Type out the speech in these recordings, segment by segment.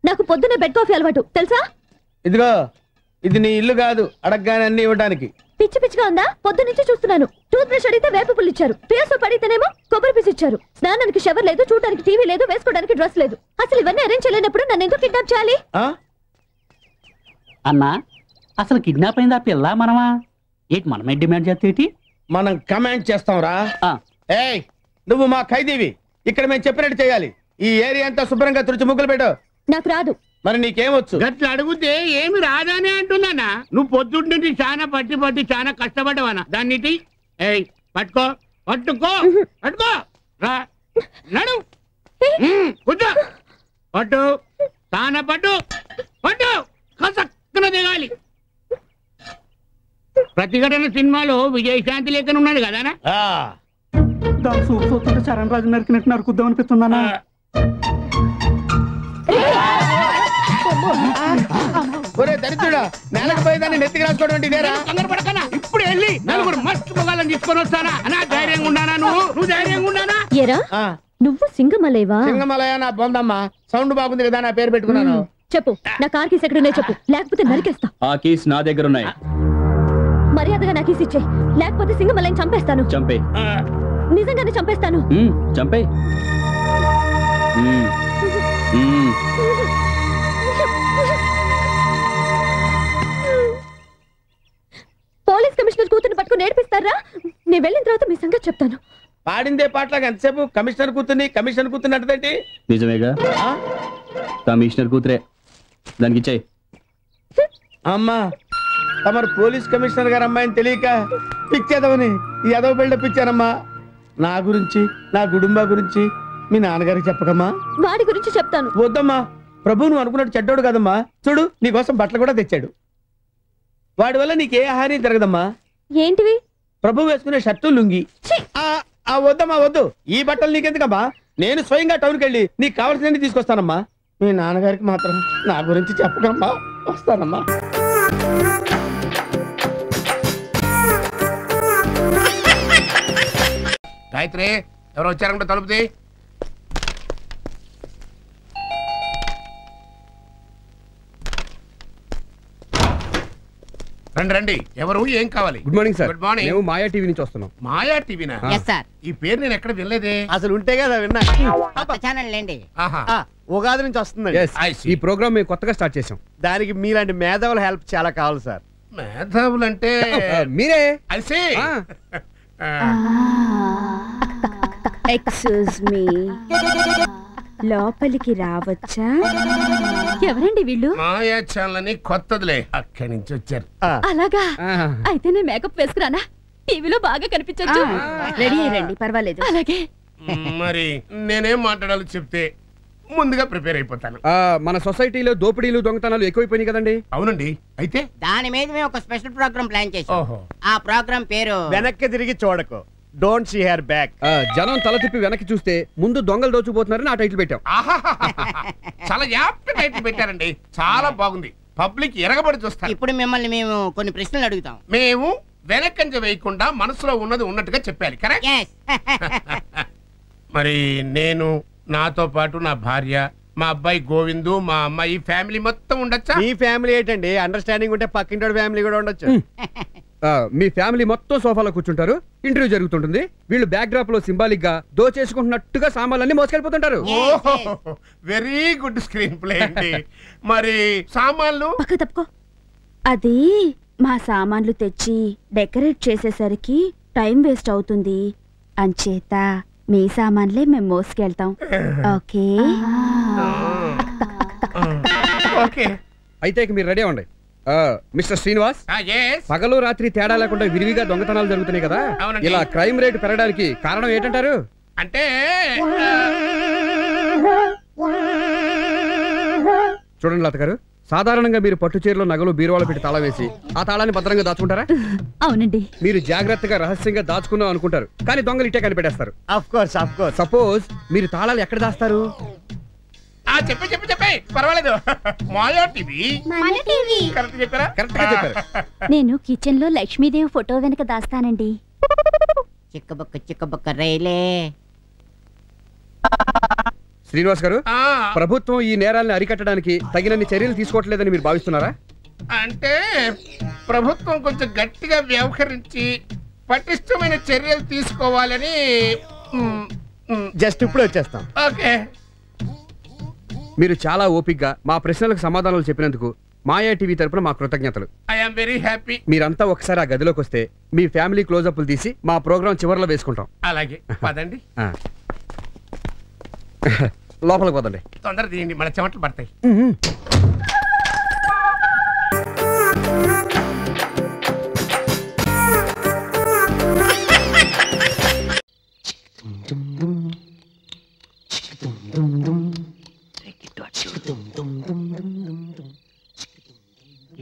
నాకు పొద్దునే bed coffee అలవాటు తెలుసా? ఇదిగో ఇది నీ ఇల్లు కాదు అడగగానే అన్ని ఇవ్వడానికి. పిచ్చి పిచ్చిగా ఉందా? పొద్దు నుంచి చూస్తున్నాను. టూత్ బ్రష్ అడిగితే వేప పుల్లు ఇచ్చారు, ఫేస్ పడితేనేమో కొబ్బరి పీస్ ఇచ్చారు. స్నానానికి షవర్ లేదు, చూడడానికి టీవీ లేదు, వేసుకోవడానికి డ్రెస్ లేదు. అసలు ఇవన్నీ అరేంజ్ చేయలేనప్పుడు నన్ను ఎందుకు కిడ్నాప్ చేయాలి? అన్నా అసలు కిడ్నాప్ అయింది ఆ పిల్ల మనమా? ఏంటి మనమే డిమాండ్ చేస్తే మనం కమాండ్ చేస్తాం రా. ఏయ్ నువ్వు మా ఖైదీవి, ఇక్కడ మేము చెప్పినట్టు చేయాలి. ఈ ఏరియా అంతా శుభ్రంగా తుడిచి ముగ్గులు పెట్టు. నాకు రాదు. మరి నీకేమొచ్చు? గట్ల అడిగితే ఏమి రాదానే అంటున్నానా? నువ్వు పొద్దుంటి చాలా పట్టి చాలా కష్టపడ్డావనా దాన్ని. ఏయ్ పట్టుకో పట్టుకో పట్టుకో రా నడు కూర్చో పట్టు తాన పట్టు పట్టు కసక్కున దిగాలి. ప్రతిఘటన సినిమాలో విజయశాంతి లేఖన ఉన్నాడు కదానా? దాని సూపు చూస్తుంటే చరణ్ రాజు నరికినట్టు నరుకుద్దాం అనిపిస్తుందన్నా. ఒరే దరిద్రుడా, నేలకు పోయేదాన్ని నెత్తికి రాసుకోవడం అంటే ఇదేరా? కంగారు పడకనా, ఇప్పుడు వెళ్ళి నలుగురు మస్తు మొగాళ్ళని తీసుకొని వస్తానా? అనా ధైర్యంగా ఉన్నానా? నువ్వు ధైర్యంగా ఉన్నానా? ఏరా నువ్వు సింగమలేవా? సింగమలయ నా బొందమ్మ, సౌండ్ బాగుంది కదా నా పేరు పెట్టుకున్నాను. చెప్పు, నా కార్ కీస్ ఎక్కడున్నాయి చెప్పు, లేకపోతే నరికేస్తా. ఆ కీస్ నా దగ్గర ఉన్నాయి. మర్యాదగా నా కీస్ ఇచ్చే, లేకపోతే సింగమలయం చంపేస్తాను. చంపే. నిజంగానే చంపేస్తాను. చంపే. పోలీస్ కమిషనర్ కూతుర్ని పట్టుకుని నేర్పిస్తారా? నేను వెళ్ళిన తర్వాత మీ సంగతి చెప్తాను. పాడిందే పాటలాగా ఎంతసేపు కమిషనర్ కూతుర్ని అంటదేంటి? నిజమేగా, కమిషనర్ కూతురే, దానికి ఇచ్చాయి. అమ్మా తమరు పోలీస్ కమిషనర్ గారు అమ్మాయిని తెలియక పిచ్చేదవని ఈ ఎదవ బిల్డప్ ఇచ్చారమ్మా. నా గురించి నా కుటుంబం గురించి మీ నాన్నగారికి చెప్పకమ్మా. వాడి గురించి చెప్తాను. వద్దమ్మా, ప్రభు నువ్వు అనుకున్నట్టు చెడ్డోడు కదమ్మా. చూడు నీకోసం బట్టలు కూడా తెచ్చాడు. వాడి వల్ల నీకే హాని జరగదమ్మా. ఏంటివి? ప్రభు వేసుకునే షర్టు లుంగి. వద్దమ్మా వద్దు, ఈ బట్టలు నీకెందుకమ్మా? నేను స్వయంగా టౌన్కి వెళ్ళి నీకు కావాల్సినవి తీసుకొస్తానమ్మా. మీ నాన్నగారికి మాత్రం నా గురించి చెప్పకమ్మా. వస్తానమ్మా. గాయత్రి ఎవరు వచ్చారంటే తలుపుది. రండి రండి. ఎవరు, ఏం కావాలి? Good morning sir. Good morning. మేము మాయా టీవీ నుంచి వస్తున్నాం. మాయా టీవీనా? ఈ పేరు నేను ఎక్కడ వినలేదే. అసలు ఉంటే కదా విన్నా. ఉగాది నుంచి వస్తుంది. ఈ ప్రోగ్రామ్ మేము కొత్తగా స్టార్ట్ చేసాం. దానికి మీలాంటి మేధావుల హెల్ప్ చాలా కావాలి సార్. మేధావులు అంటే మీరే. ఎక్స్క్యూజ్ మీ, లోపలికి రావచ్చా? ఎవరండి వీళ్ళు? మాయా ఛానల్ అని కొత్తదిలే, అక్కడి నుంచి వచ్చారు. అలాగా, అయితే నేను మేకప్ వేసుకురానా? టీవీలో బాగా కనిపించొచ్చు. రెడీ అయ్యండి, పర్వాలేదు. అలాగే. మరి నేనేం మాట్లాడాలో చెప్తే ముందుగా ప్రిపేర్ అయిపోతాను. మన సొసైటీలో దోపిడీలు దొంగతనాలు ఎక్కువైపోయినాయి కదండి. అవునండి. అయితే దాని మీద మేము ఒక స్పెషల్ ప్రోగ్రామ్ ప్లాన్ చేసాం. ఆ ప్రోగ్రామ్ పేరు వెనక్కి తిరిగి చూడకు, డోంట్ సీ హర్ బ్యాక్. జనం తల తిప్పి వెనక్కి చూస్తే ముందు దొంగలు దోచుకుపోతున్నారని ఆ టైటిల్ పెట్టాం. చాలా యాప్ట్ టైటిల్ పెట్టారండి, చాలా బాగుంది. పబ్లిక్ ఎరగబడి చూస్తారు. ఇప్పుడు మిమ్మల్ని మేము కొన్ని ప్రశ్నలు అడుగుతాం. మేము వెనకంజ వేయకుండా మనసులో ఉన్నది ఉన్నట్టుగా చెప్పాలి. కరెక్ట్? మరి నేను, నాతో పాటు నా భార్య, మా అబ్బాయి గోవిందు, మా అమ్మాయి, ఫ్యామిలీ మొత్తం ఉండొచ్చా? మీ ఫ్యామిలీ ఏంటండి, అండర్స్టాండింగ్ ఉంటే పక్కింటి ఫ్యామిలీ కూడా ఉండొచ్చు. మీ ఫ్యామిలీ మొత్తం సోఫాలో కూర్చుంటారు, ఇంటర్వ్యూ జరుగుతుంటుంది. వీళ్ళు బ్యాక్ డ్రాప్ లో సింబాలిక్ గా దోచేసుకుంటున్నట్టుగా సామాన్లన్నీ మోసుకెళ్ళిపోతుంటారు. వెరీ గుడ్ స్క్రీన్ ప్లే అండి. మరి సామాన్లు తప్పుకో. అది మా సామాన్లు తెచ్చి డెకరేట్ చేసేసరికి టైం వేస్ట్ అవుతుంది, అంచేత మీ సామాన్లే మేము మోసుకెళ్తాం. Okay okay. అయితే మీరు రెడీ అవ్వండి. మిస్టర్ శ్రీనివాస్, పగలు రాత్రి తేడా లేకుండా విరివిగా దొంగతనాలు జరుగుతున్నాయి కదా, ఇలా క్రైమ్ రేట్ పెరగడానికి కారణం ఏంటంటారు? అంటే చూడండి లత గారు, సాధారణంగా మీరు పట్టు చీరలో నగలు బీరువాలో పెట్టి తాళం వేసి ఆ తాళాన్ని భద్రంగా దాచుకుంటారా? అవునండి. మీరు జాగ్రత్తగా రహస్యంగా దాచుకున్నాం అనుకుంటారు, కానీ దొంగలు ఇట్టే కనిపెట్టేస్తారు. Of course. సపోజ్ మీరు తాళాలు ఎక్కడ దాస్తారు? చెప్పే పర్వాలేదు. మాయా టీవీ కరెక్ట్ చెప్పారా? కరెక్ట్ గా చెప్పారు. నేను కిచెన్ లో లక్ష్మీదేవి ఫోటో వెనక దాస్తానండి. చిక్కబుక్క రైలే. శ్రీనివాస్ గారు, ప్రభుత్వం ఈ నేరాలను అరికట్టడానికి తగినన్ని చర్యలు తీసుకోవట్లేదని మీరు భావిస్తున్నారా? అంటే ప్రభుత్వం కొంచెం గట్టిగా వ్యవహరించి పటిష్టమైన చర్యలు తీసుకోవాలని. జస్ట్ ఇప్పుడు వచ్చేస్తాం. ఓకే. మీరు చాలా ఓపిక్గా మా ప్రశ్నలకు సమాధానాలు చెప్పినందుకు మాయా టీవీ తరపున మా కృతజ్ఞతలు. I'm very happy. మీరంతా ఒకసారి ఆ గదిలోకి వస్తే మీ ఫ్యామిలీ క్లోజప్లు తీసి మా ప్రోగ్రాం చివరిలో వేసుకుంటాం. అలాగే పదండి. లోపలికి పోదండి. తొందర తీయండి, మన చెమటలు పడతాయి.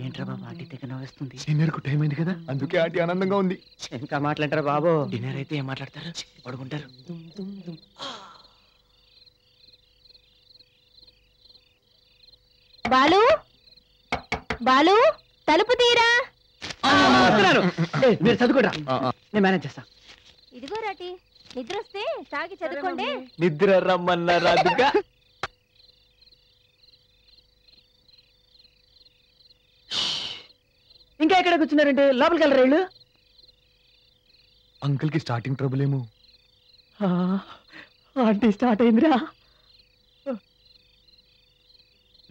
ఏంట్రా బాబు ఆంటీ తెగ నవ్వేస్తుంది? డిన్నర్కు టైం అయింది కదా, అందుకే ఆంటీ ఆనందంగా ఉంది. ఇంకా మాట్లాడతారా బాబు? డిన్నర్ అయితే ఏం మాట్లాడతారు? పడుకుంటారు. బాలు, బాలు, తలుపు తీరా. మీరు చదువుకోరా, నేను మేనేజ్ చేస్తా. ఇదిగో రాటి, నిద్ర వస్తే తాగి చదువుకోండి. నిద్ర రమ్మన్నారాదుగా. ఇంకా ఎక్కడ కూర్చున్నారంటే లోపలికి వెళ్ళరా వీళ్ళు? అంకుల్ కి స్టార్టింగ్ ట్రబుల్ ఏమో. ఆంటీ స్టార్ట్ అయిందిరా.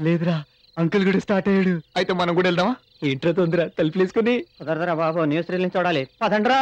లేదురా, అంకుల్ కూడా స్టార్ట్ అయ్యాడు. అయితే మనం కూడా వెళ్దామా? ఏంట్రా తొందర, తలుపులు వేసుకుని. కుదరదురా బాబు, న్యూస్ రీల్ని చూడాలి. పదండ్రా.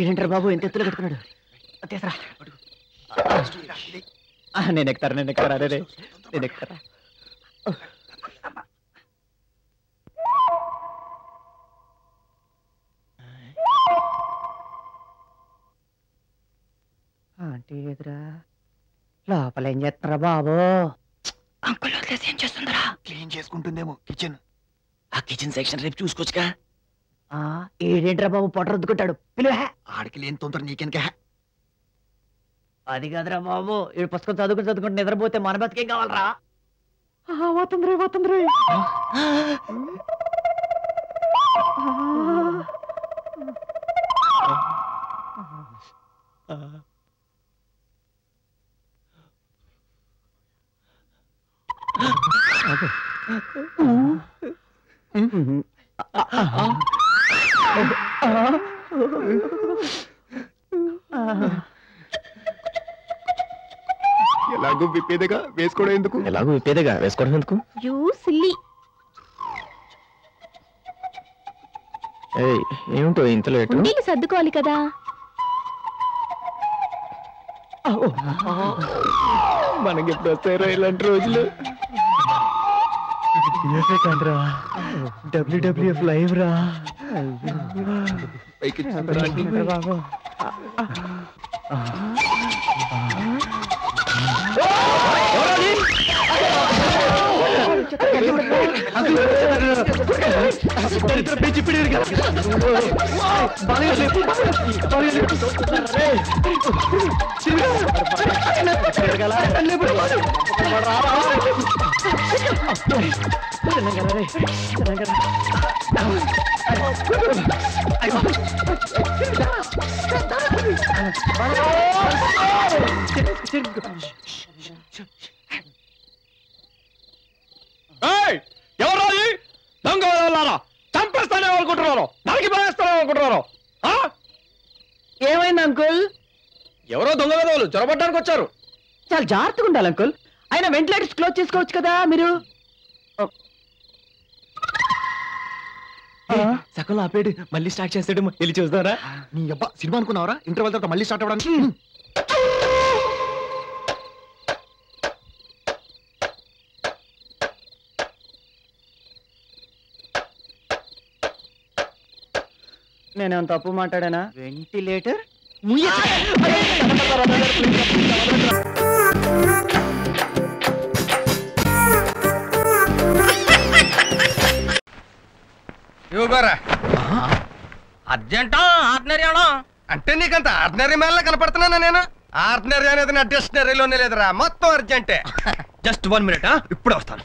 ఏంటంటారు బాబు, ఎంత ఎత్తులో కట్టుకున్నాడు? తీసరా. నేను ఎక్కుతారా, నేను ఎక్కుతారా? అరే నేను ఎక్కుతారా? ఆంటీ ఎదురా. లోపల ఏం చేస్తున్నారా బాబు? అంకుల్ వదిలేసి ఏం చేస్తుందిరా? క్లీన్ చేసుకుంటుందేమో కిచెన్. ఆ కిచెన్ సెక్షన్ రేపు చూసుకోవచ్చుగా. ఏడేంట్రా బాబు, పొట్ట రుద్దుకుంటాడు. పిలువే. ఆడికి లేని తొందర నీకెనక. అది కాదురా బాబు, ఈ పుస్తకం చదువుకుంటే నిద్రపోతే మన బతికేం కావాలరా? పోతుందిరే, పోతుందిరే. ఎలాగో విప్పేదగా వేసుకోవడం ఎందుకు? You silly. ఏమిటో ఇంత లేటు? ఉండీలు సర్దుకోవాలి కదా. మనకి ఎప్పుడు వస్తాయో ఇలాంటి రోజులు. WWF లైవ్ రా. బాబు ఎవరు దొంగ చంపేస్తానే అనుకుంటున్నారు, నరికి పారేస్తానే అనుకుంటున్నారు. ఏమైంది అంకుల్? ఎవరో దొంగ విధవులు చొరబడ్డానికి వచ్చారు. చాలా జాగ్రత్తగా ఉండాలి అంకుల్. అయినా వెంటిలేటర్స్ క్లోజ్ చేసుకోవచ్చు కదా మీరు. సకలం ఆపేడు, మళ్ళీ స్టార్ట్ చేస్తాడు. వెళ్ళి చూద్దారా? నీ అబ్బా సినిమా అనుకున్నావరా? ఇంటర్వెల్ తర్వాత మళ్ళీ స్టార్ట్ అవ్వడానికి. నేనేం తప్పు మాట్లాడానా? వెంటిలేటర్ అర్జెంటా ఆర్డినరీ అనా అంటే నీకంత ఆర్డినరీ మేళ కనపడుతున్నానా? నేను ఆర్డినరీ అనేది నా డిక్షనరీలోనే లేదురా, మొత్తం అర్జెంటే. జస్ట్ 1 minute, ఇప్పుడు వస్తాను.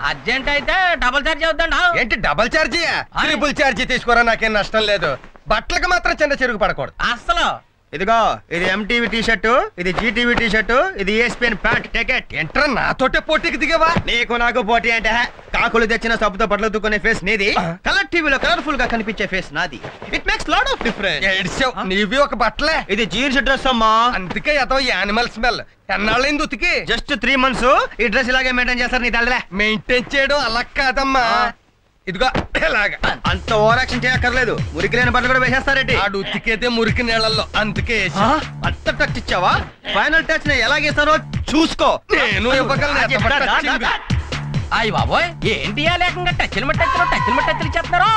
అర్జెంట్ అయితే డబుల్ ఛార్జ్ అవుతుందా? ఏంటి డబుల్ ఛార్జీ? ట్రిపుల్ ఛార్జీ తీసుకోరా, నాకేం నష్టం లేదు. బట్టలకు మాత్రం చిన్న చెరుగు పడకూడదు అసలు. ఇదిగో ఇది ఎంటీవీ టీ షర్టు, ఇది జీటీవీ టీ షర్టు, ఇది ESPN ప్యాంట్. Ticket enter. నాతోటే పోటీకి దిగవా? నీకు నాకు పోటీ అంటే కాకులు తెచ్చిన సబ్బుతో బట్టలు దుక్కునే ఫేస్ నీది, కలర్ టీవీలో కలర్ఫుల్ గా కనిపించే ఫేస్ నాది. It makes lot of difference. నీవి ఒక బట్టలే, ఇది జీన్స్ డ్రెస్ అమ్మా, అందుకే ఏదో యానిమల్ స్మెల్. ఎన్నాళ్ళైంది ఉతికి? Just 3 months. ఈ డ్రెస్ ఇలాగే మెయింటైన్ చేస్తారు నీ తల్లే. మెయింటైన్ చేయడం అలా కాదమ్మా, ఇదిగో ఇలాగా. అంత ఓవర్ యాక్షన్ చేయక్కర్లేదు. మురికి లేని బట్టలు కూడా వేసేస్తారేంటి? ఆడు ఉతికేదే మురికి నీళ్ళల్లో, అందుకే అంత టచ్ ఇచ్చావా? ఫైనల్ టచ్ ని ఎలాగేస్తారో చూసుకో. నేను ఇవ్వగలను. అయ్యి బాబోయ్, ఏంటి లేకుండా టచ్లు చెప్తారు.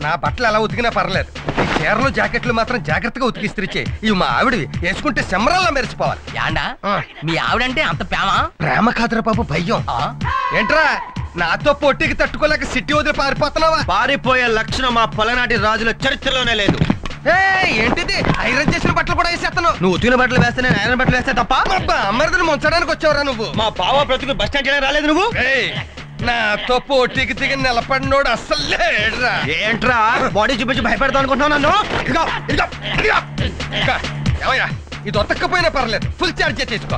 నా బట్టలు ఎలా ఉతికినా పర్లేదు, ఈ చీరలు జాకెట్లు మాత్రం జాగ్రత్తగా ఉతికిస్త్రిచ్చే. ఇవి మా ఆవిడవి, వేసుకుంటే సెమరల్లా మెరిసిపోవాలి. యాండా మీ ఆవిడంటే అంత ప్రేమ కాదురా బాబు, భయం. ఏంట్రా నాతో పోటీకి తట్టుకోలేక సిటీ వదిలి పారిపోతున్నావా? పారిపోయే లక్షణం మా పలనాటి రాజుల చరిత్రలోనే లేదు. ఏంటిది? ఐరన్ చేసిన బట్టలు కూడా వేసేస్తాను. నువ్వు ఉతికిన బట్టలు వేస్తే నేను ఐరన్ బట్టలు వేస్తే తప్ప? అమ్మరిని ముంచడానికి వచ్చావురా నువ్వు. మా బావ బ్రతుకు బస్ స్టాండ్ రాలేదు నువ్వు. నాతో పోటీకి దిగి నిలబడినోడు అస్సలు లేడురా. ఏంట్రా బాడీ చూపించి భయపెడతావు అనుకుంటున్నావు నన్ను? ఏమయ్యా, ఇది ఒతక్కపోయినా పర్లేదు, ఫుల్ ఛార్జ్ తీసుకో.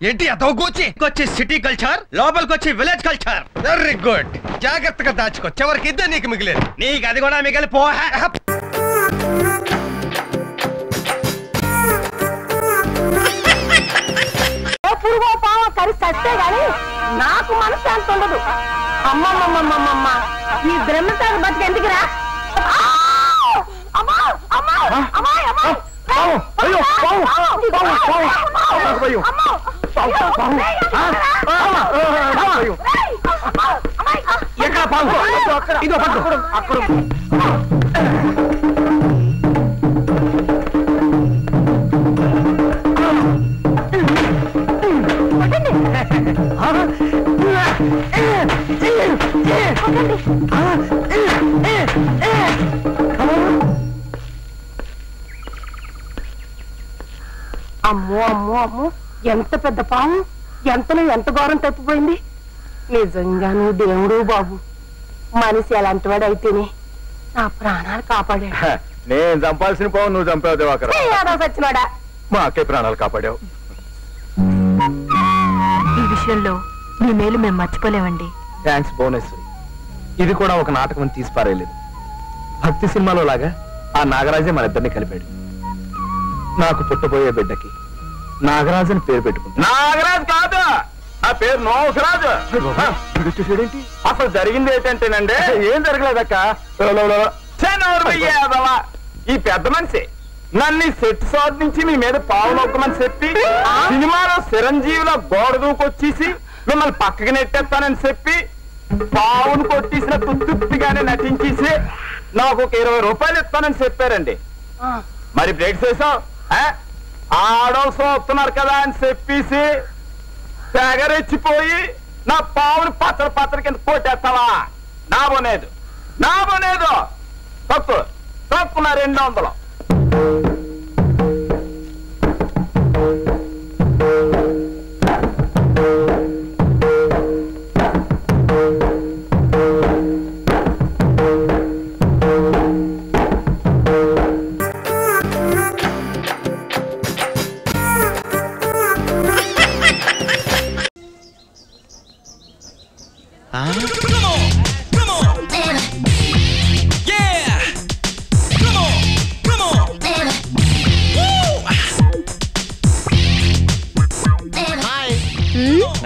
ఏంటి అతోగొచ్చి సిటీ కల్చర్, లోపలికి వచ్చి విలేజ్ కల్చర్. వెరీ గుడ్, జాగ్రత్తగా దాచుకో, చివరికి ఇద్దరు నీకు మిగిలేదు. నీకు అది కూడా మిగిలి పో. పురుగో పావో కరి సస్తే గాని నాకు మనశ్శాంతి ఉండదు. అమ్మమ్మమ్మమ్మమ్మ, ఈ బ్రహ్మచారి బతికి ఎందుకురా? ఎక్కడ పావు? ఇదో పట్టు అక్కడ. అమ్మో అమ్మో అమ్మో, ఎంత పెద్ద పాము, ఎంతలో ఎంత ఘోరం తప్పిపోయింది. నిజంగాను దేవుడు బాబు, మనిషి అలాంటి వాడు అయితేనే నా ప్రాణాలు కాపాడాడు. నేను చంపాల్సిన పావు నువ్వు చంపావు దివాకర్. సచ్చినాడా, మా అక్కే ప్రాణాలు కాపాడావు. ఈ విషయంలో మీ మేలు మేము మర్చిపోలేమండి. థ్యాంక్స్ భువనేశ్వరి. ఇది కూడా ఒక నాటకం తీసి పారేయలేదు. భక్తి సినిమాలో లాగా ఆ నాగరాజే మన ఇద్దరిని కలిపాడు. నాకు పుట్టబోయే బిడ్డకి నాగరాజు అని పేరు పెట్టుకుంటా. నాగరాజు కాదు, ఆ పేరు నోసరాజు. అసలు జరిగింది ఏంటంటేనండి, ఏం జరగలేదక్క. ఈ పెద్ద మనిషి నన్ను సెట్ షాట్ నుంచి మీ మీద పావు నొక్కమని చెప్పి సినిమాలో చిరంజీవిలో గోడ దూకొచ్చేసి మిమ్మల్ని పక్కకి నెట్టేస్తానని చెప్పి పావును కొట్టేసిన తుత్తుగానే నటించేసి నాకు ఒక 20 రూపాయలు ఇస్తానని చెప్పారండి. మరి బ్రేక్ చేసావు, ఆడోళ్ళు వస్తున్నారు కదా అని చెప్పేసి తెగరెచ్చిపోయి నా పావును పచ్చడి కింద కొట్టేస్తావా? నా బోనేదు తప్పు నా 200.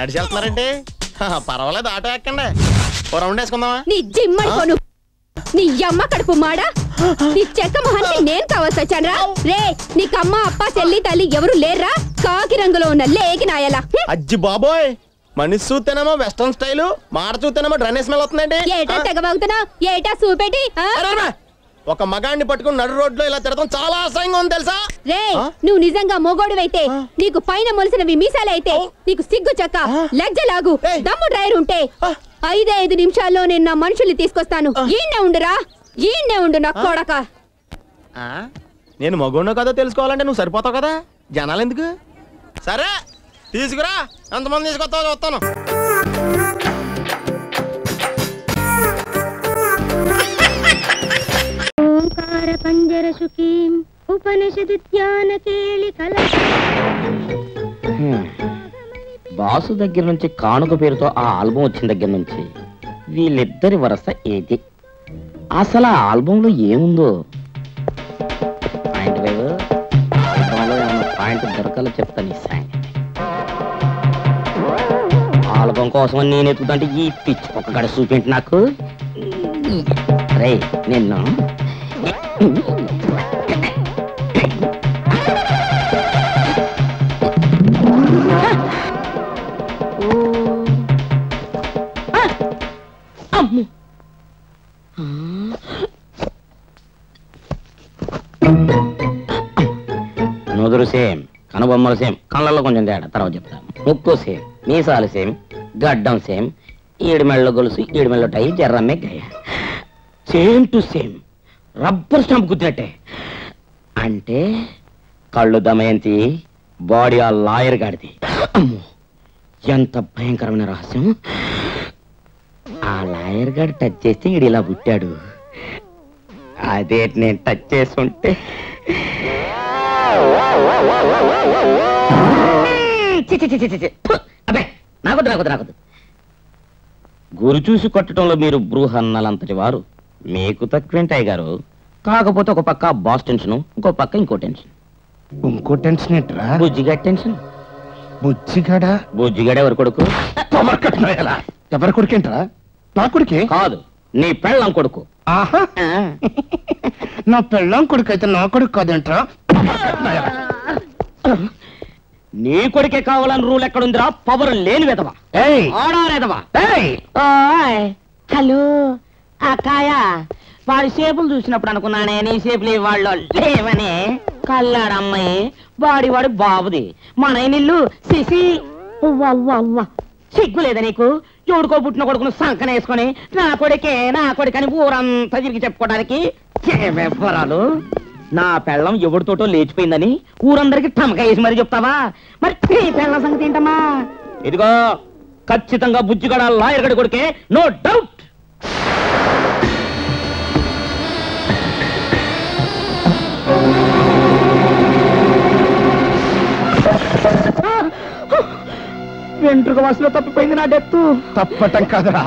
నడిచి వెళ్తున్నారంటే పర్వాలేదు, ఆటో ఎక్కండి, ఓ రౌండ్ వేసుకుందామా? నీ జిమ్మడిపోను, నీ అమ్మ కడుపు మాడ, నీ చెక్క మొహానికి నేను కావాల్సి వచ్చానరా? రే, నీకమ్మ అప్ప చెల్లి తల్లి ఎవరు లేర్రా? కాకి రంగులో ఉన్న లేకి నాయలా. అజ్జి బాబోయ్, మనిషి చూస్తేనేమో వెస్టర్న్ స్టైల్, మాట చూస్తేనేమో డ్రన్ స్మెల్ వస్తుందండి. ఏటా తెగబాగుతున్నా, ఏటా చూపెట్టి? ఒక మగాడిని పట్టుకుని నడు రోడ్లో ఇలా తిరగడం చాలా అసహ్యంగా ఉంది తెలుసా? రే, నువ్వు నిజంగా మొగోడువైతే, నీకు పైన మొలిసినవి మీసాలైతే, నీకు సిగ్గు చక్క లజ్జలాగు దమ్ము డ్రైవర్ ఉంటే 5 నిమిషాల్లో నేను నా మనుషుల్ని తీసుకొస్తాను. ఈయన్నే ఉండురా, ఈయన్నే ఉండు నా కొడక. నేను మగోడో కదో తెలుసుకోవాలంటే నువ్వు సరిపోతావు కదా, జనాలు ఎందుకు? సరే తీసుకురా, ఎంతమంది తీసుకొస్తావు చూస్తాను. ఓంకార పంజర సుఖీం ఉపనిషద్ ధ్యాన కేళి కల. బాసు దగ్గర నుంచి కానుక పేరుతో ఆ ఆల్బం వచ్చిన దగ్గర నుంచి వీళ్ళిద్దరి వరస ఏది? అసలు ఆ ఆల్బంలో ఏముందో? పాయింట్ వేవ్ ఆల్బంలో ఏమన్నా పాయింట్ దొరకాలో చెప్తాను. ఈ సంగతి ఆల్బం కోసం నేను ఎత్తుకుంటే ఈ పిచ్చి ఒక్క గడ చూపించి నాకు. రే నిన్ను నుదురు సేమ్, కనుబొమ్మలు సేమ్, కళ్ళల్లో కొంచెం తేడా తర్వాత చెప్తాను. ముక్కు సేమ్, మీసాలు సేమ్, గడ్డం సేమ్, ఈడు మెళ్ళ గొలుసు, ఈడు మెళ్ళ టై, జర్రమ్మే గయ same to same, rubber stamp గుద్దినట్టే. అంటే కళ్ళు దమయంతి, బాడీ ఆ లాయర్ గాడిది. ఎంత భయంకరమైన రహస్యం! ఆ లాయర్ గారు టచ్ చేస్తే ఈడు ఇలా పుట్టాడు. అదే నేను టచ్ చేస్తుంటే అబ్బే నాకొద్దు నాకొద్దు నాకొద్దు. గురి చూసి కొట్టడంలో మీరు బృహన్నలంతటి వారు, మీకు తక్కువేంటాయి గారు. కాకపోతే ఒక పక్క బాస్ టెన్షన్, ఇంకో పక్క ఇంకో టెన్షన్. ఇంకో టెన్షన్ ఏంట్రా? బుజ్జిగాడి టెన్షన్. బుజ్జిగాడా? బుజ్జిగాడ ఎవరి కొడుకు? ఎవరి కొడుకేంట్రా? నా కొడుకే కాదు, నీ పెళ్ళం కొడుకు. ఆహా, నా పెళ్ళం కొడుకు అయితే నా కొడుకు కాదేంట్రా? నీ కొడుకే కావాలని రూల్ ఎక్కడుందిరా? పవర్ లేని వెదవా, ఆడారేదవా. హలో అక్కాయ, వాడి షేపులు చూసినప్పుడు అనుకున్నానే నీ షేపులు వాళ్ళు లేవని. కల్లాడమ్మాయి వాడి వాడి బాబుది, మన ఇల్లు సిసి. సిగ్గు లేదా నీకు? ఎవడుకో పుట్టిన కొడుకును సంకన వేసుకొని నా కొడుకని ఊరంతా తిరిగి చెప్పుకోవడానికి వివరాలు. నా పెళ్ళం ఎవడితోటో లేచిపోయిందని ఊరందరికి టమకా వేసి మరి చెప్తావా? మరి నీ పెళ్ళం సంగతి ఏంటమ్మా? ఇదిగో ఖచ్చితంగా బుజ్జిగడ లాయర్ గడి కొడుకే, నో డౌట్. వెంట్రుక వాసులో తప్పిపోయింది నా డెత్తు. తప్పటం కాదురా,